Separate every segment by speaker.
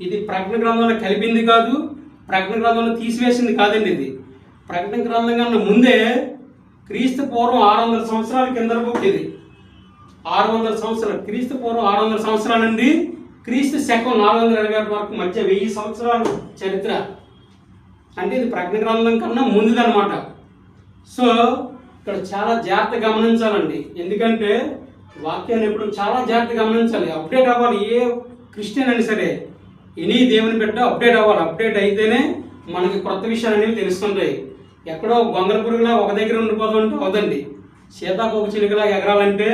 Speaker 1: ఇది ప్రకటన గ్రంథంలో కలిపింది కాదు, ప్రకటన గ్రంథంలో తీసివేసింది కాదండి. ఇది ప్రకటన గ్రంథం కన్నా ముందే క్రీస్తు పూర్వం 600 సంవత్సరాల కింద బుక్. ఇది 600 సంవత్సరాలు, క్రీస్తు పూర్వం 600 సంవత్సరాల నుండి క్రీస్తు శకం 426 వరకు మధ్య 1000 సంవత్సరాల చరిత్ర. అంటే ఇది ప్రకటన గ్రంథం కన్నా ముందుదనమాట. సో ఇక్కడ చాలా జాగ్రత్త గమనించాలండి. ఎందుకంటే వాక్యాన్ని ఎప్పుడు చాలా జాగ్రత్త గమనించాలి. అప్డేట్ అవ్వాలి. ఏ క్రిస్టియన్ అని సరే ఎనీ దేవుని బిడ్డ అప్డేట్ అవ్వాలి. అప్డేట్ అయితేనే మనకి కొత్త విషయాలు అనేవి తెలుస్తుంటాయి. ఎక్కడో గొంగళ పురుగులా ఒక దగ్గర ఉండిపోతుంటే అవదండి. సీతాకోక చిలుకలా ఎగరాలంటే,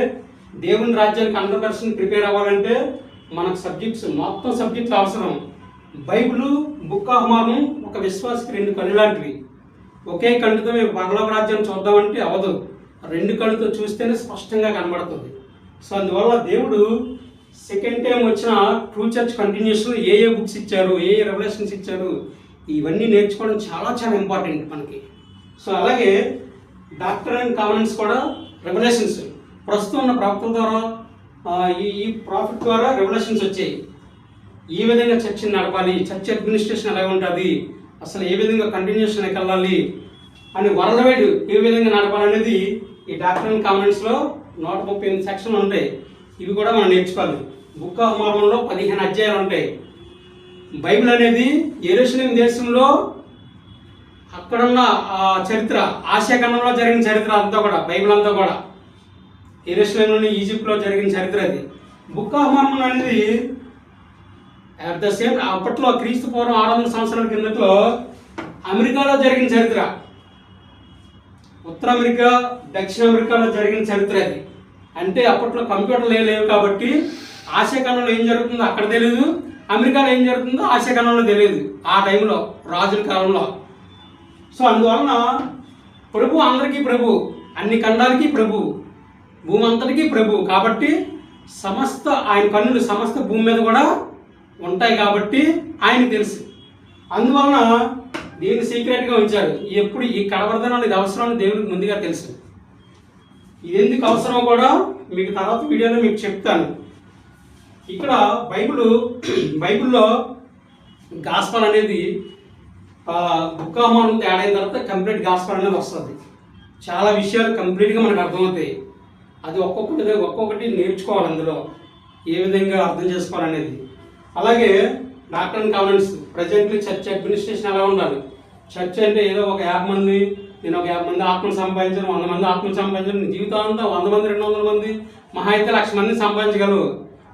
Speaker 1: దేవుని రాజ్యానికి 100% ప్రిపేర్ అవ్వాలంటే మనకు సబ్జెక్ట్స్, మొత్తం సబ్జెక్ట్స్ అవసరం. బైబిల్, బుక్ ఆఫ్ మార్మం ఒక విశ్వాసకి 2 కళ్ళు లాంటివి. ఒకే కళ్ళుతో మేము పరలోక రాజ్యాన్ని చూద్దామంటే అవదు. 2 కళ్ళుతో చూస్తేనే స్పష్టంగా కనబడుతుంది. సో అందువల్ల దేవుడు సెకండ్ టైం వచ్చిన ట్రూ చర్చ్ కంటిన్యూషన్ ఏ బుక్స్ ఇచ్చారు, ఏ రెవల్యూషన్స్ ఇచ్చారు, ఇవన్నీ నేర్చుకోవడం చాలా చాలా ఇంపార్టెంట్ మనకి. సో అలాగే డాక్టర్ అండ్ కామనెంట్స్ కూడా రెవల్యూషన్స్ ప్రస్తుతం ఉన్న ప్రవక్తల ద్వారా, ఈ ప్రాఫిట్ ద్వారా రెవల్యూషన్స్ వచ్చాయి. ఏ విధంగా చర్చిని నడపాలి, చర్చ్ అడ్మినిస్ట్రేషన్ ఎలా ఉంటుంది, అసలు ఏ విధంగా కంటిన్యూషన్కి వెళ్ళాలి అని వరల్డ్ వైడ్ ఏ విధంగా నడపాలనేది ఈ డాక్టర్ అండ్ కామనెంట్స్లో 138 సెక్షన్లు ఉంటాయి. ఇవి కూడా మనం నేర్చుకోవాలి. బుక్ ఆఫ్ మార్మన్లో 15 అధ్యాయాలు ఉంటాయి. బైబిల్ అనేది యెరూషలేము దేశంలో అక్కడున్న చరిత్ర, ఆసియా ఖండంలో జరిగిన చరిత్ర అంతా కూడా, బైబిల్ అంతా కూడా యెరూషలేములోని ఈజిప్ట్లో జరిగిన చరిత్ర అది. బుక్ ఆఫ్ మార్మన్ అనేది అట్ ద సేమ్ అప్పట్లో క్రీస్తు పూర్వం 600 సంవత్సరాల కిందతో అమెరికాలో జరిగిన చరిత్ర, ఉత్తర అమెరికా, దక్షిణ అమెరికాలో జరిగిన చరిత్ర అది. అంటే అప్పట్లో కంప్యూటర్లు లేవు కాబట్టి ఆసియా ఖండంలో ఏం జరుగుతుందో అక్కడ తెలియదు, అమెరికాలో ఏం జరుగుతుందో ఆసియా ఖండంలో తెలియదు ఆ టైంలో, రాజుల కాలంలో. సో అందువలన ప్రభు అందరికీ ప్రభు, అన్ని ఖండాలకి ప్రభు, భూమి అంతటికీ ప్రభు కాబట్టి సమస్త ఆయన కన్నులు సమస్త భూమి మీద కూడా ఉంటాయి కాబట్టి ఆయనకు తెలుసు. అందువలన దీన్ని సీక్రెట్గా ఉంచారు. ఎప్పుడు ఈ కడవర్ధనాలు ఇది అవసరం దేవుడికి ముందుగా తెలుసు. ఇది ఎందుకు అవసరమో కూడా మీకు తర్వాత వీడియోలో మీకు చెప్తాను. ఇక్కడ బైబిల్లో గాస్పల్ అనేది బుక్ ఆఫ్ మార్మన్ యాడ్ అయిన తర్వాత కంప్లీట్ గాస్పల్ అనేది వస్తుంది. చాలా విషయాలు కంప్లీట్గా మనకు అర్థమవుతాయి. అది ఒక్కొక్కటి నేర్చుకోవాలి. అందులో ఏ విధంగా అర్థం చేసుకోవాలనేది. అలాగే Doctrine and Covenants presently church administration ఎలా ఉండాలి. చర్చ్ అంటే ఏదో ఒక 50 మంది, నేను ఒక 50 మంది ఆత్మలు సంపాదించాను, 100 మంది ఆత్మలు సంపాదించాను, జీవితం అంతా 100 మంది 200 మంది మహా అయితే 1,00,000 మందిని సంపాదించగలవు.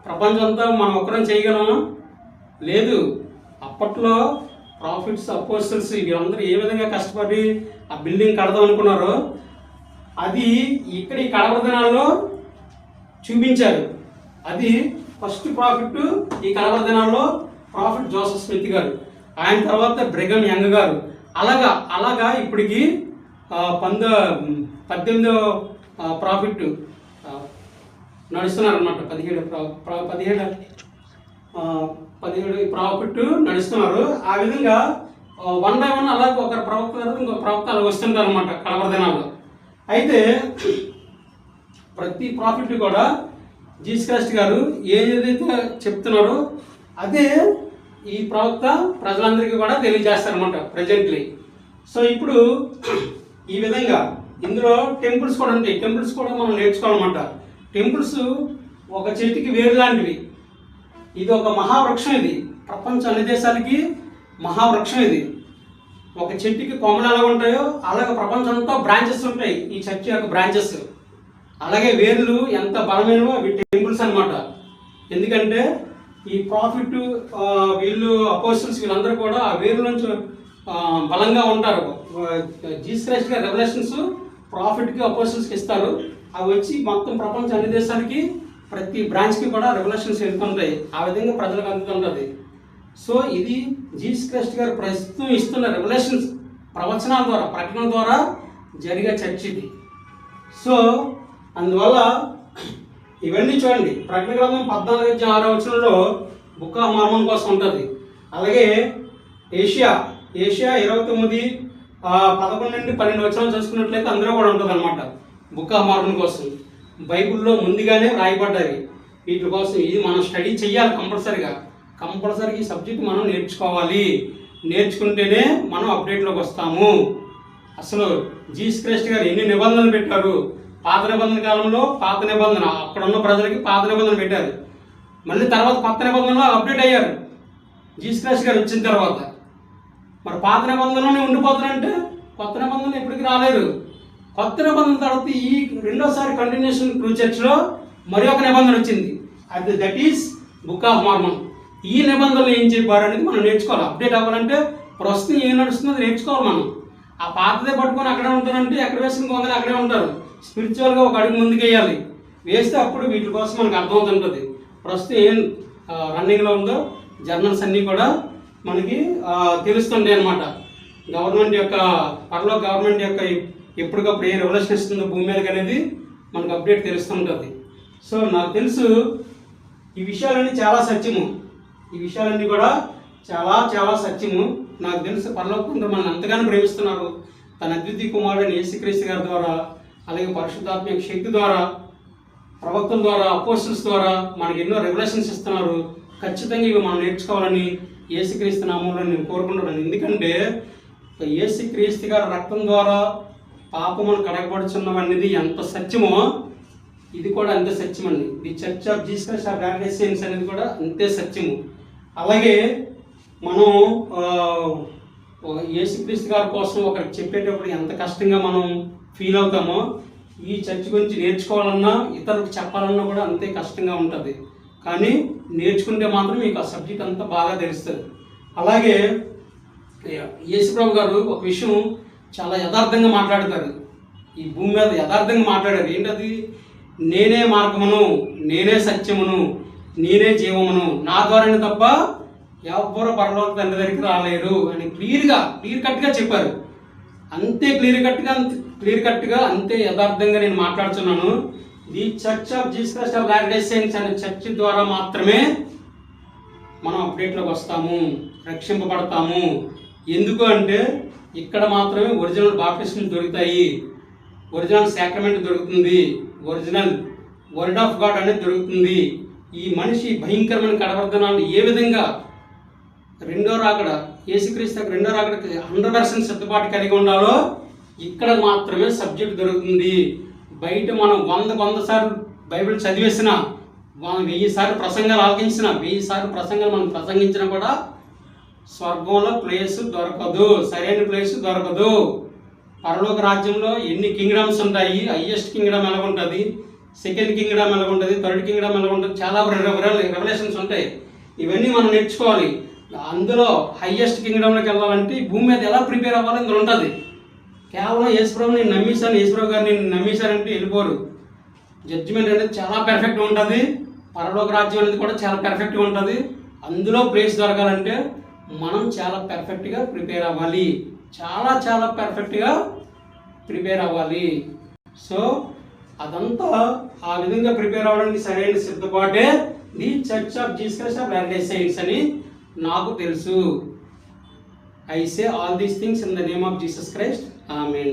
Speaker 1: ప్రపంచం అంతా మనం ఒక్కరం చేయగలమా? లేదు. అప్పట్లో ప్రాఫిట్స్, అపోస్టల్స్ వీళ్ళందరూ ఏ విధంగా కష్టపడి ఆ బిల్డింగ్ కడదాం అనుకున్నారో అది ఇక్కడ ఈ కడవర్ధనాల్లో చూపించారు. అది ఫస్ట్ ప్రాఫిట్ ఈ కడవర్ధనాల్లో ప్రాఫిట్ జోసెఫ్ స్మిత్ గారు, ఆయన తర్వాత బ్రిఘమ్ యంగ్ గారు, అలాగా ఇప్పటికి 18వ ప్రాఫిట్ నడుస్తున్నారు అనమాట. 17 ప్రాఫిట్ నడుస్తున్నారు. ఆ విధంగా 1 by 1 అలాగే ఒకరు ప్రవక్త తర్వాత ఇంకొక ప్రవక్త అలా వస్తుంటారు అనమాట కడవర్ధనాల్లో. అయితే ప్రతి ప్రాఫిట్ కూడా జీసస్ క్రైస్ట్ గారు ఏదైతే చెప్తున్నారో అదే ఈ ప్రవక్త ప్రజలందరికీ కూడా తెలియజేస్తారనమాట ప్రజెంట్లీ. సో ఇప్పుడు ఈ విధంగా ఇందులో టెంపుల్స్ కూడా ఉంటాయి. టెంపుల్స్ కూడా మనం నేర్చుకోవాలన్నమాట. టెంపుల్స్ ఒక చెట్టుకి వేరు లాంటివి. ఇది ఒక మహావృక్షం. ఇది ప్రపంచ అన్ని దేశాలకి మహావృక్షం. ఇది ఒక చెట్టుకి కొమ్మలు ఎలా ఉంటాయో అలాగే ప్రపంచం అంతా బ్రాంచెస్ ఉంటాయి ఈ చర్చ్ యొక్క బ్రాంచెస్. అలాగే వేర్లు ఎంత బలమైనవో అవి టెంపుల్స్ అనమాట. ఎందుకంటే ఈ ప్రాఫిట్ వీళ్ళు అపోస్టల్స్ వీళ్ళందరూ కూడా ఆ వేర్ల నుంచి బలంగా ఉంటారు. జీసస్ క్రైస్ట్ గారి రెవల్యూషన్స్ ప్రాఫిట్కి అపోస్టల్స్కి ఇస్తారు. అవి వచ్చి మొత్తం ప్రపంచ అన్ని దేశాలకి ప్రతి బ్రాంచ్కి కూడా రెవల్యూషన్స్ వెళ్తుంటాయి. ఆ విధంగా ప్రజలకు అందుతుంటుంది. సో ఇది జీసస్ క్రైస్ట్ గారు ప్రస్తుతం ఇస్తున్న రెవల్యూషన్స్ ప్రవచనాల ద్వారా, ప్రకటన ద్వారా జరిగే చర్చ్ ఇది. సో అందువల్ల ఇవన్నీ చూడండి. ప్రకటన గ్రంథం 14:6 బుక్ ఆఫ్ మార్మన్ కోసం ఉంటుంది. అలాగే ఏషియా 29 11 నుండి 12 వచనాలు చూసుకున్నట్లయితే అందులో కూడా ఉంటుంది అనమాట బుక్ ఆఫ్ మార్మన్ కోసం. బైబిల్లో ముందుగానే రాయబడ్డవి వీటి కోసం. ఇది మనం స్టడీ చేయాలి కంపల్సరీగా. కంపల్సరీ ఈ సబ్జెక్ట్ మనం నేర్చుకోవాలి. నేర్చుకుంటేనే మనం అప్డేట్లోకి వస్తాము. అసలు జీసస్ క్రైస్ట్ గారు ఎన్ని నిబంధనలు పెట్టారు. పాత నిబంధన కాలంలో పాత నిబంధన, అక్కడ ఉన్న ప్రజలకి పాత నిబంధన పెట్టారు. మళ్ళీ తర్వాత కొత్త నిబంధనలో అప్డేట్ అయ్యారు జీసస్ క్రైస్ట్ గారు వచ్చిన తర్వాత. మరి పాత నిబంధనలోనే ఉండిపోతారంటే కొత్త నిబంధన ఎప్పటికీ రాలేరు. కొత్త నిబంధన తర్వాత ఈ రెండోసారి కంటిన్యూషన్ ట్రూ చర్చ్లో మరి ఒక నిబంధన వచ్చింది. అది that is book of Mormon. ఈ నిబంధనలు ఏం చెప్పారు అనేది మనం నేర్చుకోవాలి. అప్డేట్ అవ్వాలంటే ప్రస్తుతం ఏం నడుస్తుందో అది నేర్చుకోవాలి మనం. ఆ పాతదే పట్టుకొని అక్కడే ఉంటారంటే ఎక్కడ వేసిన కొందరు అక్కడే ఉంటారు. స్పిరిచువల్గా ఒక అడుగు ముందుకు వేయాలి. వేస్తే అప్పుడు వీటి కోసం మనకు అర్థమవుతుంటుంది. ప్రస్తుతం ఏం రన్నింగ్లో ఉందో జర్నల్స్ అన్నీ కూడా మనకి తెలుస్తుంటాయి అన్నమాట. గవర్నమెంట్ యొక్క గవర్నమెంట్ యొక్క ఎప్పటికప్పుడు ఏ రెవల్యూషన్ ఇస్తుందో భూమి మీదకి అనేది మనకు అప్డేట్ తెలుస్తుంటుంది. సో నాకు తెలుసు ఈ విషయాలన్నీ చాలా సత్యము. ఈ విషయాలన్నీ కూడా చాలా చాలా సత్యము. నాకు తెలుసు పరలోకంలో మనల్ని ఎంతగానో ప్రేమిస్తున్నారు. తన అద్వితీయ కుమారుడైన యేసుక్రీస్తు గారి ద్వారా, అలాగే పరిశుద్ధాత్మ శక్తి ద్వారా, ప్రవక్తల ద్వారా, అపోస్టల్స్ ద్వారా మనకి ఎన్నో రెవల్యూషన్స్ ఇస్తున్నారు. ఖచ్చితంగా ఇవి మనం నేర్చుకోవాలని యేసుక్రీస్తు నామంలో నేను కోరుకుంటున్నాను. ఎందుకంటే యేసుక్రీస్తు గారి రక్తం ద్వారా పాపమును కడగబడుచున్నవనేది ఎంత సత్యమో ఇది కూడా అంతే సత్యమండి. The Church of Jesus Christ of Latter-day Saints అనేది కూడా అంతే సత్యము. అలాగే మనం యేసుక్రీస్తు గారి కోసం ఒకరికి చెప్పేటప్పుడు ఎంత కష్టంగా మనం ఫీల్ అవుతామో ఈ చర్చ్ గురించి నేర్చుకోవాలన్నా ఇతరులకు చెప్పాలన్నా కూడా అంతే కష్టంగా ఉంటుంది. కానీ నేర్చుకుంటే మాత్రం మీకు ఆ సబ్జెక్ట్ అంతా బాగా తెలుస్తుంది. అలాగే యేసుప్రభు గారు ఒక విషయం చాలా యథార్థంగా మాట్లాడతారు. ఈ భూమి మీద యథార్థంగా మాట్లాడారు. ఏంటది? నేనే మార్గమును, నేనే సత్యమును, నేనే జీవమును, నా ద్వారానే తప్ప ఎవ్వరూ పరలోక తండ్రి దగ్గరికి రాలేరు అని క్లియర్ కట్గా చెప్పారు. అంతే క్లియర్ కట్గా అంతే యథార్థంగా నేను మాట్లాడుతున్నాను. The Church of Jesus Christ of Latter-day saints అనే చర్చ్ ద్వారా మాత్రమే మనం అప్డేట్లోకి వస్తాము, రక్షింపబడతాము. ఎందుకు అంటే ఇక్కడ మాత్రమే ఒరిజినల్ బాప్టిస్టులు దొరుకుతాయి, ఒరిజినల్ సాక్రమెంట్ దొరుకుతుంది, ఒరిజినల్ వర్డ్ ఆఫ్ గాడ్ అనేది దొరుకుతుంది. ఈ మనిషి భయంకరమైన కడవర్ధనాన్ని ఏ విధంగా రెండో రాకడ యేసుక్రీస్తు రెండో రాకడకి 100% సిద్ధపాటు కలిగి ఉండాలో ఇక్కడ మాత్రమే సబ్జెక్ట్ దొరుకుతుంది. బయట మనం 100 సార్లు బైబిల్ చదివేసిన, 1000 సార్లు ప్రసంగాలు ఆలకించిన, 1000 సార్లు ప్రసంగాలు మనం ప్రసంగించినా కూడా స్వర్గంలో ప్లేస్ దొరకదు, సరైన ప్లేస్ దొరకదు. పరలోక రాజ్యంలో ఎన్ని కింగ్డమ్స్ ఉంటాయి, హైయెస్ట్ కింగ్డమ్ ఎలా ఉంటుంది, సెకండ్ కింగ్డమ్ ఎలా ఉంటుంది, థర్డ్ కింగ్డమ్ ఎలా ఉంటుంది, చాలా రెవల్యూషన్స్ ఉంటాయి. ఇవన్నీ మనం నేర్చుకోవాలి. అందులో హైయెస్ట్ కింగ్డమ్లోకి వెళ్ళాలంటే భూమి మీద ఎలా ప్రిపేర్ అవ్వాలి అందులో ఉంటుంది. కేవలం యేసుప్రభు నేను నమ్మేశాను, యేసుప్రభు గారు నేను నమ్మేశానంటే వెళ్ళిపోరు. జడ్జిమెంట్ అనేది చాలా పర్ఫెక్ట్గా ఉంటుంది. పరలోక రాజ్యం అనేది కూడా చాలా పర్ఫెక్ట్గా ఉంటుంది. అందులో ప్లేస్ దొరకాలంటే మనం చాలా పర్ఫెక్ట్గా ప్రిపేర్ అవ్వాలి, చాలా చాలా పర్ఫెక్ట్గా ప్రిపేర్ అవ్వాలి. సో అదంతా ఆ విధంగా ప్రిపేర్ అవ్వడానికి సరైన సిద్ధపాటే the Church of Jesus Christ of Latter-day Saints అని నాకు తెలుసు. I say all these things in the name of Jesus Christ. Amen.